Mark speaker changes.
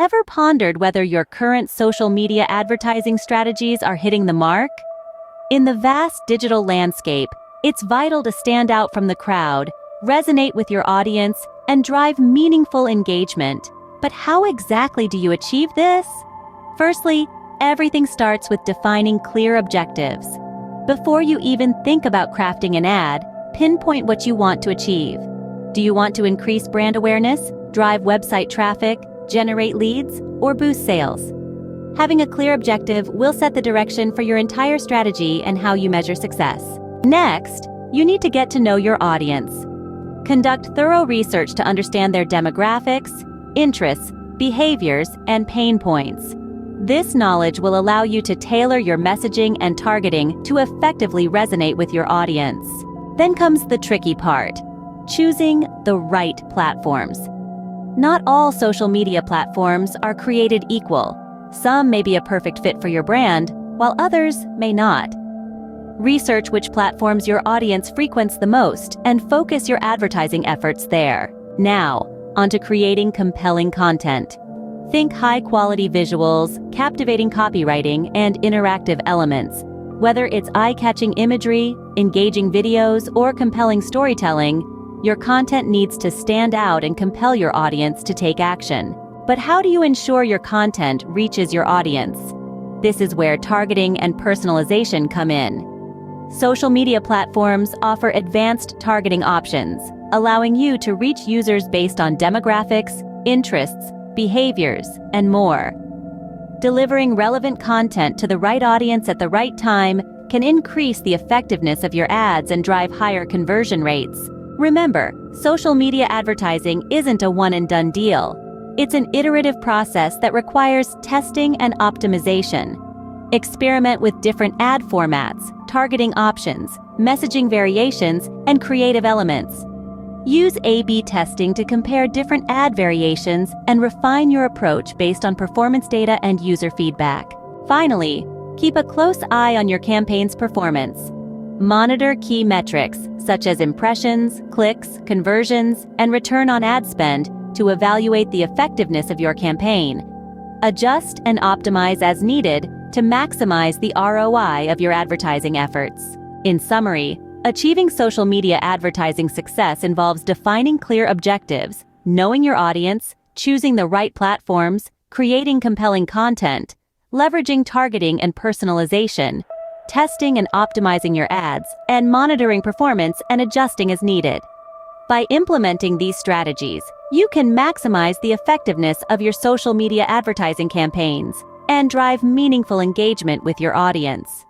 Speaker 1: Ever pondered whether your current social media advertising strategies are hitting the mark? In the vast digital landscape, it's vital to stand out from the crowd, resonate with your audience, and drive meaningful engagement. But how exactly do you achieve this? Firstly, everything starts with defining clear objectives. Before you even think about crafting an ad, pinpoint what you want to achieve. Do you want to increase brand awareness, drive website traffic, generate leads, or boost sales? Having a clear objective will set the direction for your entire strategy and how you measure success. Next, you need to get to know your audience. Conduct thorough research to understand their demographics, interests, behaviors, and pain points. This knowledge will allow you to tailor your messaging and targeting to effectively resonate with your audience. Then comes the tricky part: choosing the right platforms. Not all social media platforms are created equal. Some may be a perfect fit for your brand, while others may not. Research which platforms your audience frequents the most and focus your advertising efforts there. Now, onto creating compelling content. Think high-quality visuals, captivating copywriting, and interactive elements. Whether it's eye-catching imagery, engaging videos, or compelling storytelling, your content needs to stand out and compel your audience to take action. But how do you ensure your content reaches your audience? This is where targeting and personalization come in. Social media platforms offer advanced targeting options, allowing you to reach users based on demographics, interests, behaviors, and more. Delivering relevant content to the right audience at the right time can increase the effectiveness of your ads and drive higher conversion rates. Remember, social media advertising isn't a one-and-done deal. It's an iterative process that requires testing and optimization. Experiment with different ad formats, targeting options, messaging variations, and creative elements. Use A/B testing to compare different ad variations and refine your approach based on performance data and user feedback. Finally, keep a close eye on your campaign's performance. Monitor key metrics such as impressions, clicks, conversions, and return on ad spend to evaluate the effectiveness of your campaign. Adjust and optimize as needed to maximize the ROI of your advertising efforts. In summary, achieving social media advertising success involves defining clear objectives, knowing your audience, choosing the right platforms, creating compelling content, leveraging targeting and personalization, testing and optimizing your ads, and monitoring performance and adjusting as needed. By implementing these strategies, you can maximize the effectiveness of your social media advertising campaigns and drive meaningful engagement with your audience.